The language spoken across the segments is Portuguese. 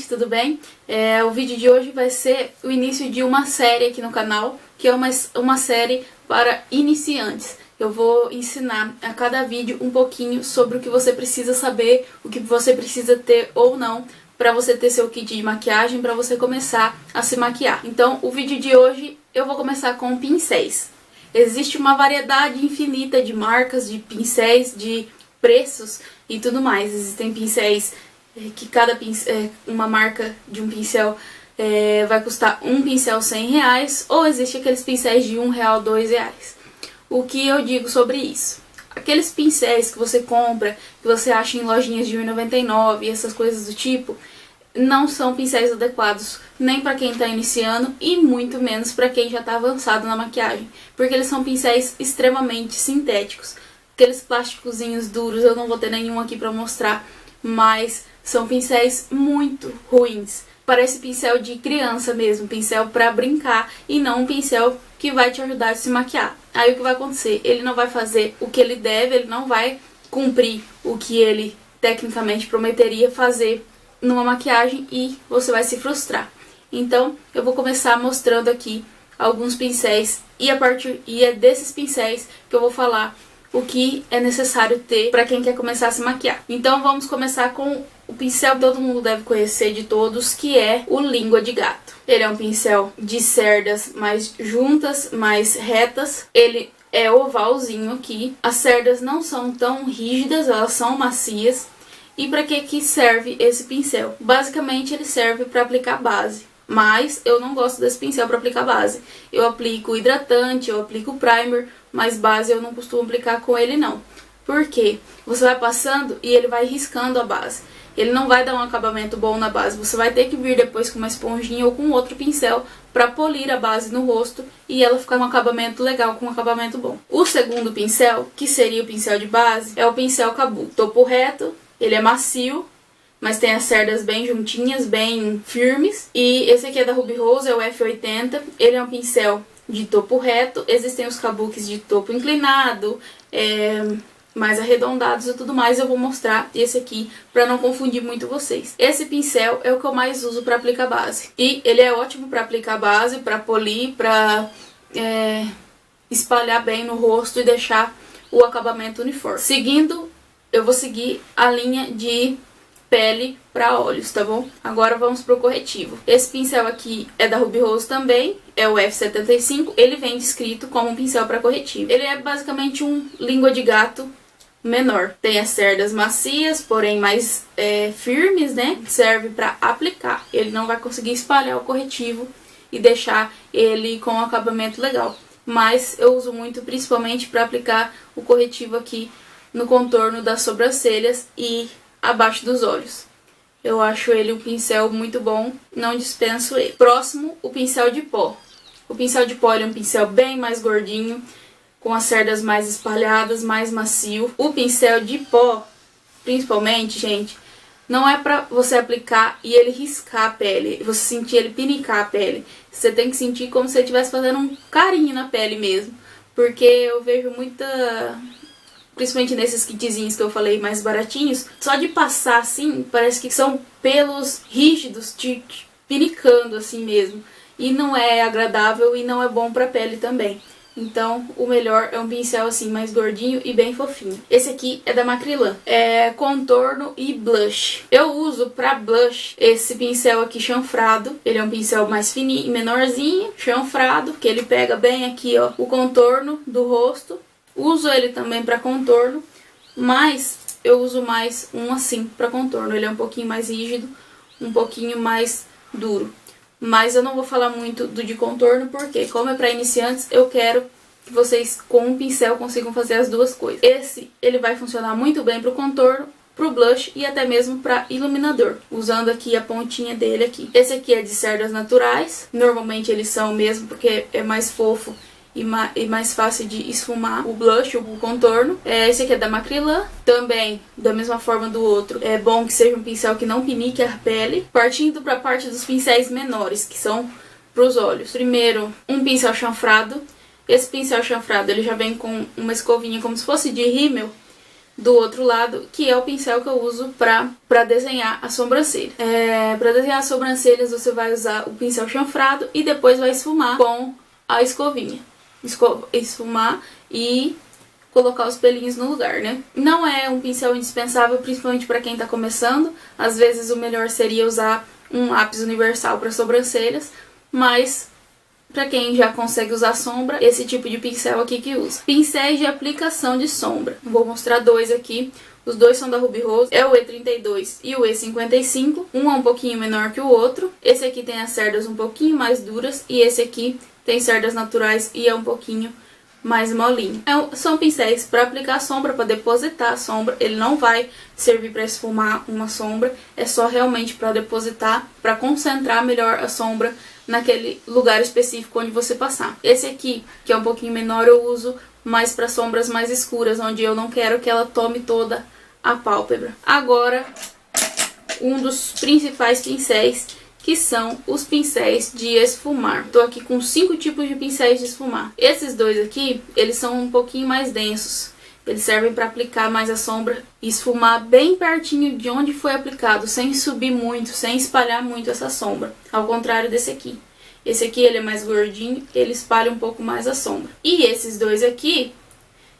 tudo bem? O vídeo de hoje vai ser o início de uma série aqui no canal, que é uma série para iniciantes. Eu vou ensinar a cada vídeo um pouquinho sobre o que você precisa saber, o que você precisa ter ou não, para você ter seu kit de maquiagem, para você começar a se maquiar. Então, o vídeo de hoje eu vou começar com pincéis. Existe uma variedade infinita de marcas, de pincéis, de preços e tudo mais. Existem pincéis que uma marca de um pincel vai custar um pincel R$100, ou existe aqueles pincéis de R$1, R$2. O que eu digo sobre isso? Aqueles pincéis que você compra, que você acha em lojinhas de R$1,99 e essas coisas do tipo, não são pincéis adequados nem para quem está iniciando e muito menos para quem já está avançado na maquiagem, porque eles são pincéis extremamente sintéticos. Aqueles plásticozinhos duros, eu não vou ter nenhum aqui para mostrar, mas são pincéis muito ruins. Parece pincel de criança mesmo, pincel para brincar e não um pincel que vai te ajudar a se maquiar. Aí o que vai acontecer? Ele não vai fazer o que ele deve, ele não vai cumprir o que ele tecnicamente prometeria fazer numa maquiagem e você vai se frustrar. Então eu vou começar mostrando aqui alguns pincéis e é desses pincéis que eu vou falar o que é necessário ter para quem quer começar a se maquiar. Então vamos começar com o pincel que todo mundo deve conhecer de todos, que é o Língua de Gato. Ele é um pincel de cerdas mais juntas, mais retas. Ele é ovalzinho aqui. As cerdas não são tão rígidas, elas são macias. E para que serve esse pincel? Basicamente ele serve para aplicar base. Mas eu não gosto desse pincel para aplicar base. Eu aplico hidratante, eu aplico primer, mas base eu não costumo aplicar com ele não. Por quê? Você vai passando e ele vai riscando a base. Ele não vai dar um acabamento bom na base. Você vai ter que vir depois com uma esponjinha ou com outro pincel para polir a base no rosto e ela ficar com um acabamento legal, com um acabamento bom. O segundo pincel, que seria o pincel de base, é o pincel Kabuki. Topo reto, ele é macio, mas tem as cerdas bem juntinhas, bem firmes. E esse aqui é da Ruby Rose, é o F80. Ele é um pincel de topo reto. Existem os kabukis de topo inclinado, mais arredondados e tudo mais. Eu vou mostrar esse aqui para não confundir muito vocês. Esse pincel é o que eu mais uso para aplicar base. E ele é ótimo para aplicar base, para polir, para espalhar bem no rosto e deixar o acabamento uniforme. Seguindo, eu vou seguir a linha de pele para olhos, tá bom? Agora vamos pro corretivo. Esse pincel aqui é da Ruby Rose também, é o F75. Ele vem descrito como um pincel para corretivo. Ele é basicamente um língua de gato menor. Tem as cerdas macias, porém mais firmes, né? Serve para aplicar. Ele não vai conseguir espalhar o corretivo e deixar ele com um acabamento legal. Mas eu uso muito principalmente para aplicar o corretivo aqui no contorno das sobrancelhas e abaixo dos olhos. Eu acho ele um pincel muito bom, não dispenso ele. Próximo, o pincel de pó. O pincel de pó ele é um pincel bem mais gordinho, com as cerdas mais espalhadas, mais macio. O pincel de pó, principalmente, gente, não é pra você aplicar e ele riscar a pele, você sentir ele pinicar a pele. Você tem que sentir como se ele estivesse fazendo um carinho na pele mesmo. Porque eu vejo principalmente nesses kitzinhos que eu falei mais baratinhos, só de passar assim, parece que são pelos rígidos te pinicando assim mesmo. E não é agradável e não é bom pra pele também. Então, o melhor é um pincel assim, mais gordinho e bem fofinho. Esse aqui é da Macrylan. É contorno e blush. Eu uso pra blush esse pincel aqui chanfrado. Ele é um pincel mais fininho, menorzinho, chanfrado, que ele pega bem aqui, ó, o contorno do rosto. Uso ele também para contorno, mas eu uso mais um assim para contorno. Ele é um pouquinho mais rígido, um pouquinho mais duro. Mas eu não vou falar muito do de contorno, porque como é para iniciantes, eu quero que vocês com um pincel consigam fazer as duas coisas. Esse, ele vai funcionar muito bem para o contorno, para o blush e até mesmo para iluminador, usando aqui a pontinha dele aqui. Esse aqui é de cerdas naturais, normalmente eles são mesmo porque é mais fofo e mais fácil de esfumar o blush, o contorno. Esse aqui é da Macrylan, também da mesma forma do outro. É bom que seja um pincel que não pinique a pele. Partindo para a parte dos pincéis menores, que são para os olhos. Primeiro, um pincel chanfrado. Esse pincel chanfrado ele já vem com uma escovinha como se fosse de rímel, do outro lado, que é o pincel que eu uso pra desenhar a sobrancelha. Pra desenhar as sobrancelhas você vai usar o pincel chanfrado e depois vai esfumar com a escovinha. Esfumar e colocar os pelinhos no lugar, né? Não é um pincel indispensável, principalmente para quem tá começando. Às vezes o melhor seria usar um lápis universal para sobrancelhas, mas para quem já consegue usar sombra, esse tipo de pincel aqui que usa. Pincéis de aplicação de sombra. Vou mostrar dois aqui. Os dois são da Ruby Rose, é o E32 e o E55. Um é um pouquinho menor que o outro. Esse aqui tem as cerdas um pouquinho mais duras e esse aqui tem cerdas naturais e é um pouquinho mais molinho. São pincéis para aplicar sombra, para depositar a sombra. Ele não vai servir para esfumar uma sombra, é só realmente para depositar, para concentrar melhor a sombra naquele lugar específico onde você passar. Esse aqui, que é um pouquinho menor, eu uso mais para sombras mais escuras, onde eu não quero que ela tome toda a pálpebra. Agora, um dos principais pincéis, que são os pincéis de esfumar. Tô aqui com 5 tipos de pincéis de esfumar. Esses dois aqui, eles são um pouquinho mais densos. Eles servem para aplicar mais a sombra e esfumar bem pertinho de onde foi aplicado, sem subir muito, sem espalhar muito essa sombra. Ao contrário desse aqui. Esse aqui ele é mais gordinho, ele espalha um pouco mais a sombra. E esses dois aqui,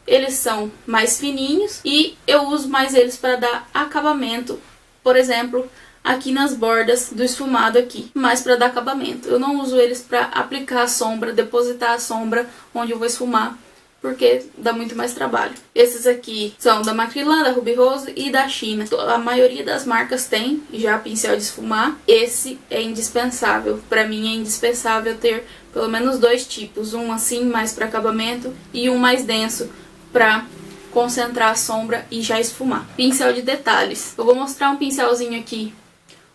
eles são mais fininhos e eu uso mais eles para dar acabamento. Por exemplo, aqui nas bordas do esfumado aqui, mais para dar acabamento. Eu não uso eles para aplicar a sombra, depositar a sombra onde eu vou esfumar, porque dá muito mais trabalho. Esses aqui são da Macrylan, da Ruby Rose e da China. A maioria das marcas tem já pincel de esfumar. Esse é indispensável. Para mim é indispensável ter pelo menos 2 tipos. Um assim, mais para acabamento, e um mais denso para concentrar a sombra e já esfumar. Pincel de detalhes. Eu vou mostrar um pincelzinho aqui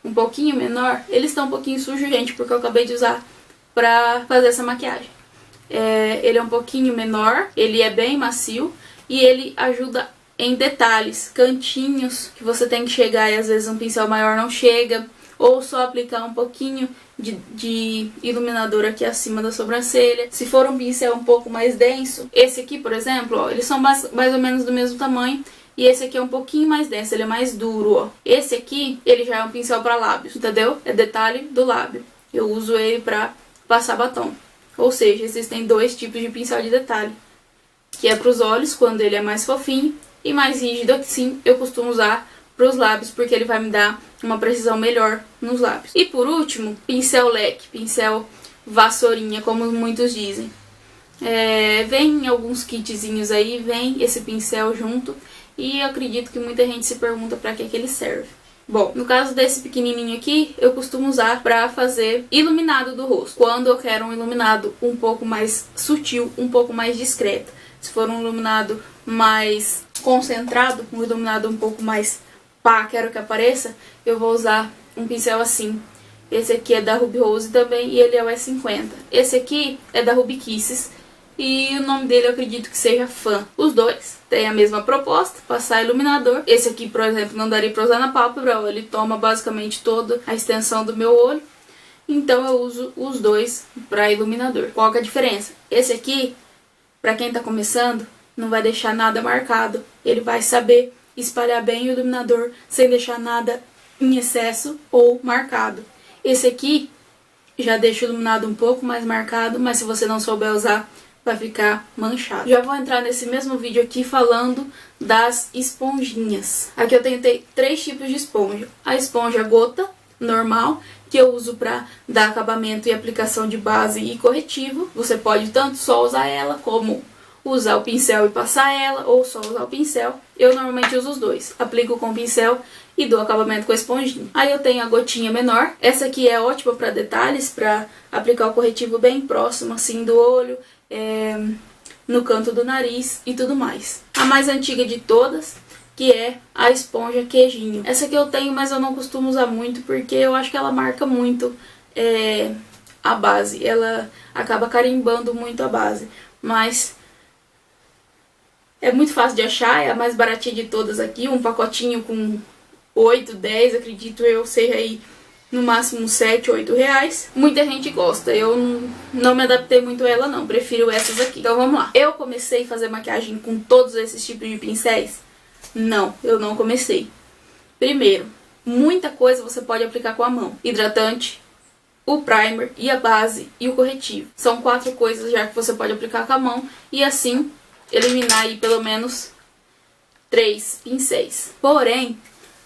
um pouquinho menor. Ele está um pouquinho sujo, gente, porque eu acabei de usar para fazer essa maquiagem. Ele é um pouquinho menor, ele é bem macio e ele ajuda em detalhes, cantinhos que você tem que chegar e às vezes um pincel maior não chega, ou só aplicar um pouquinho de iluminador aqui acima da sobrancelha. Se for um pincel um pouco mais denso, esse aqui, por exemplo, ó, eles são mais ou menos do mesmo tamanho. E esse aqui é um pouquinho mais denso, ele é mais duro, ó. Esse aqui, ele já é um pincel para lábios, entendeu? É detalhe do lábio. Eu uso ele para passar batom. Ou seja, existem 2 tipos de pincel de detalhe. Que é para os olhos, quando ele é mais fofinho, e mais rígido, assim, eu costumo usar para os lábios, porque ele vai me dar uma precisão melhor nos lábios. E por último, pincel leque, pincel vassourinha, como muitos dizem. Vem alguns kitzinhos aí, vem esse pincel junto. E eu acredito que muita gente se pergunta para que ele serve. Bom, no caso desse pequenininho aqui, eu costumo usar para fazer iluminado do rosto. Quando eu quero um iluminado um pouco mais sutil, um pouco mais discreto. Se for um iluminado mais concentrado, um iluminado um pouco mais pá, quero que apareça, eu vou usar um pincel assim. Esse aqui é da Ruby Rose também e ele é o E50. Esse aqui é da Ruby Kisses. E o nome dele eu acredito que seja Fan. Os dois têm a mesma proposta, passar iluminador. Esse aqui, por exemplo, não daria pra usar na pálpebra, ele toma basicamente toda a extensão do meu olho. Então eu uso os dois para iluminador. Qual que é a diferença? Esse aqui, pra quem tá começando, não vai deixar nada marcado. Ele vai saber espalhar bem o iluminador sem deixar nada em excesso ou marcado. Esse aqui já deixa o iluminado um pouco mais marcado, mas se você não souber usar, vai ficar manchado. Já vou entrar nesse mesmo vídeo aqui falando das esponjinhas. Aqui eu tenho 3 tipos de esponja. A esponja gota, normal, que eu uso pra dar acabamento e aplicação de base e corretivo. Você pode tanto só usar ela, como usar o pincel e passar ela, ou só usar o pincel. Eu normalmente uso os dois. Aplico com o pincel e dou acabamento com a esponjinha. Aí eu tenho a gotinha menor. Essa aqui é ótima para detalhes, para aplicar o corretivo bem próximo assim do olho, no canto do nariz e tudo mais. A mais antiga de todas, que é a esponja queijinho. Essa aqui eu tenho, mas eu não costumo usar muito, porque eu acho que ela marca muito a base. Ela acaba carimbando muito a base. Mas é muito fácil de achar, é a mais baratinha de todas aqui. Um pacotinho com 8, 10, acredito eu, seja aí no máximo 7, 8 reais. Muita gente gosta, eu não me adaptei muito a ela não, prefiro essas aqui. Então vamos lá. Eu comecei a fazer maquiagem com todos esses tipos de pincéis Não, eu não comecei. Primeiro, muita coisa você pode aplicar com a mão. Hidratante, o primer e a base e o corretivo. São 4 coisas já que você pode aplicar com a mão e assim eliminar aí pelo menos 3 pincéis. Porém,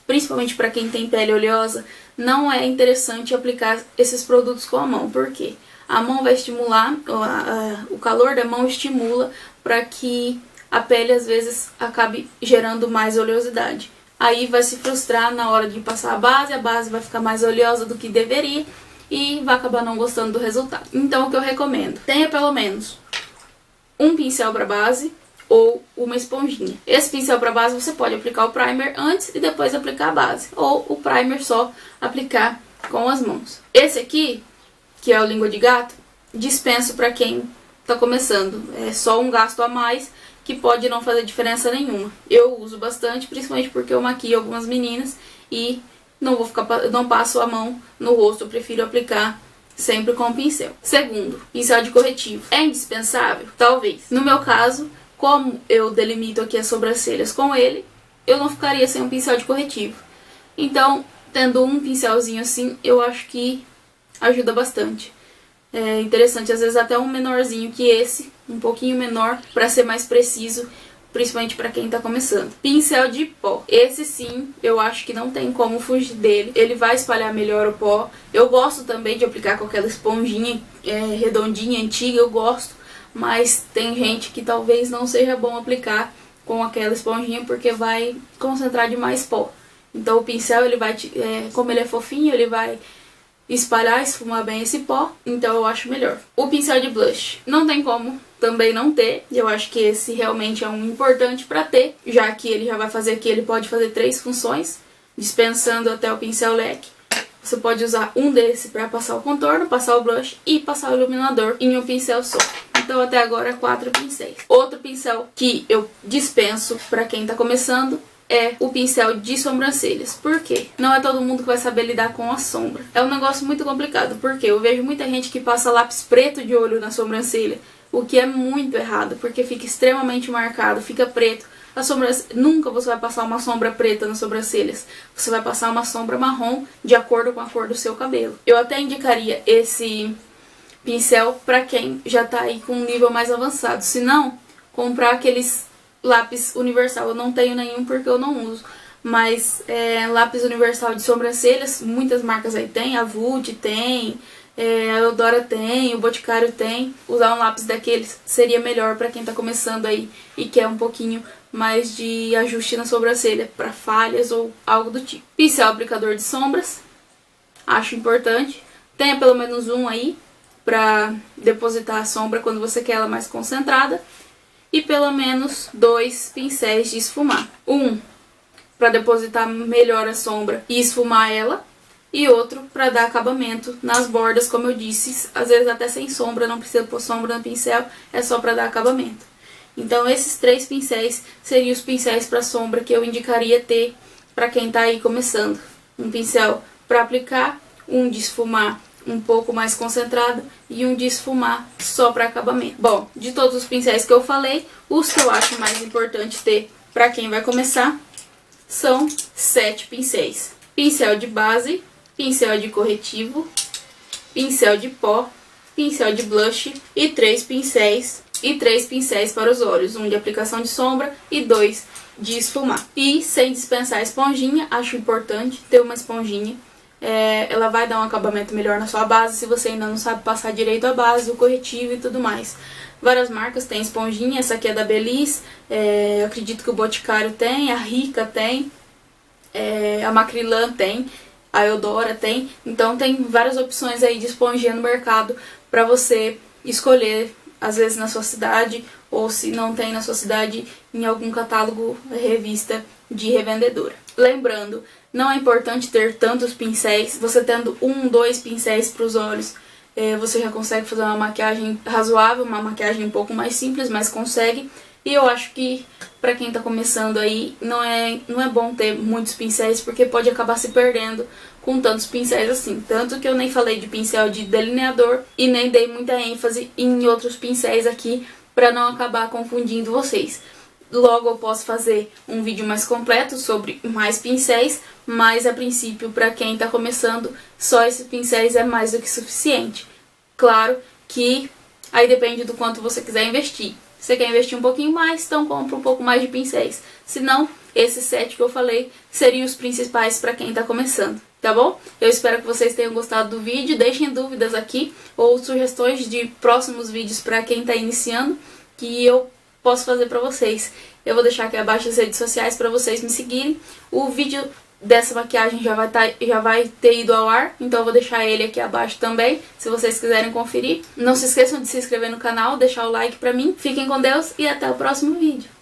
principalmente para quem tem pele oleosa, não é interessante aplicar esses produtos com a mão. Por quê? A mão vai estimular, o calor da mão estimula para que a pele às vezes acabe gerando mais oleosidade. Aí vai se frustrar na hora de passar a base vai ficar mais oleosa do que deveria e vai acabar não gostando do resultado. Então o que eu recomendo? Tenha pelo menos um pincel para base ou uma esponjinha. Esse pincel para base você pode aplicar o primer antes e depois aplicar a base. Ou o primer só aplicar com as mãos. Esse aqui, que é o língua de gato, dispenso para quem está começando. É só um gasto a mais que pode não fazer diferença nenhuma. Eu uso bastante, principalmente porque eu maquio algumas meninas e não passo a mão no rosto. Eu prefiro aplicar sempre com o pincel. Segundo, pincel de corretivo. É indispensável? Talvez. No meu caso, como eu delimito aqui as sobrancelhas com ele, eu não ficaria sem um pincel de corretivo. Então, tendo um pincelzinho assim, eu acho que ajuda bastante. É interessante, às vezes até um menorzinho que esse, um pouquinho menor, para ser mais preciso, principalmente para quem tá começando. Pincel de pó. Esse sim, eu acho que não tem como fugir dele. Ele vai espalhar melhor o pó. Eu gosto também de aplicar com aquela esponjinha redondinha, antiga, eu gosto. Mas tem gente que talvez não seja bom aplicar com aquela esponjinha porque vai concentrar demais pó. Então o pincel, ele vai, como ele é fofinho, ele vai espalhar, esfumar bem esse pó, então eu acho melhor. O pincel de blush, não tem como também não ter, eu acho que esse realmente é um importante para ter, já que ele já vai fazer aqui, ele pode fazer 3 funções, dispensando até o pincel leque. Você pode usar um desse para passar o contorno, passar o blush e passar o iluminador em um pincel só. Então até agora 4 pincéis. Outro pincel que eu dispenso para quem tá começando é o pincel de sobrancelhas. Por quê? Não é todo mundo que vai saber lidar com a sombra. É um negócio muito complicado, porque eu vejo muita gente que passa lápis preto de olho na sobrancelha, o que é muito errado, porque fica extremamente marcado, fica preto. A sobrancelha, nunca você vai passar uma sombra preta nas sobrancelhas. Você vai passar uma sombra marrom de acordo com a cor do seu cabelo. Eu até indicaria esse pincel para quem já tá aí com um nível mais avançado. Se não, comprar aqueles lápis universal. Eu não tenho nenhum porque eu não uso. Mas lápis universal de sobrancelhas, muitas marcas aí tem. A Vult tem, a Eudora tem, o Boticário tem. Usar um lápis daqueles seria melhor para quem tá começando aí e quer um pouquinho mais de ajuste na sobrancelha, para falhas ou algo do tipo. Pincel aplicador de sombras, acho importante. Tenha pelo menos um aí para depositar a sombra quando você quer ela mais concentrada. E pelo menos 2 pincéis de esfumar. Um para depositar melhor a sombra e esfumar ela. E outro para dar acabamento nas bordas, como eu disse. Às vezes até sem sombra, não precisa pôr sombra no pincel, é só para dar acabamento. Então esses 3 pincéis seriam os pincéis para sombra que eu indicaria ter para quem tá aí começando. Um pincel para aplicar, um de esfumar um pouco mais concentrado e um de esfumar só para acabamento. Bom, de todos os pincéis que eu falei, os que eu acho mais importante ter para quem vai começar são 7 pincéis. Pincel de base, pincel de corretivo, pincel de pó, pincel de blush e 3 pincéis para os olhos, um de aplicação de sombra e 2 de esfumar. E sem dispensar a esponjinha, acho importante ter uma esponjinha. Ela vai dar um acabamento melhor na sua base se você ainda não sabe passar direito a base, o corretivo e tudo mais. Várias marcas têm esponjinha, essa aqui é da Belize, acredito que o Boticário tem, a Rica tem, a Macrylan tem, a Eudora tem. Então tem várias opções aí de esponjinha no mercado para você escolher, às vezes na sua cidade, ou se não tem na sua cidade, em algum catálogo, revista de revendedora. Lembrando, não é importante ter tantos pincéis, você tendo 1, 2 pincéis para os olhos, você já consegue fazer uma maquiagem razoável, uma maquiagem um pouco mais simples, mas consegue. E eu acho que para quem tá começando aí, não é bom ter muitos pincéis, porque pode acabar se perdendo com tantos pincéis assim. Tanto que eu nem falei de pincel de delineador e nem dei muita ênfase em outros pincéis aqui, para não acabar confundindo vocês. Logo eu posso fazer um vídeo mais completo sobre mais pincéis, mas a princípio, para quem está começando, só esses pincéis é mais do que suficiente. Claro que aí depende do quanto você quiser investir. Se você quer investir um pouquinho mais, então compra um pouco mais de pincéis. Se não, esses 7 que eu falei seriam os principais para quem está começando, tá bom? Eu espero que vocês tenham gostado do vídeo. Deixem dúvidas aqui ou sugestões de próximos vídeos para quem está iniciando, que eu posso fazer para vocês. Eu vou deixar aqui abaixo as redes sociais para vocês me seguirem. O vídeo dessa maquiagem já vai ter ido ao ar, então eu vou deixar ele aqui abaixo também, se vocês quiserem conferir. Não se esqueçam de se inscrever no canal, deixar o like pra mim. Fiquem com Deus e até o próximo vídeo.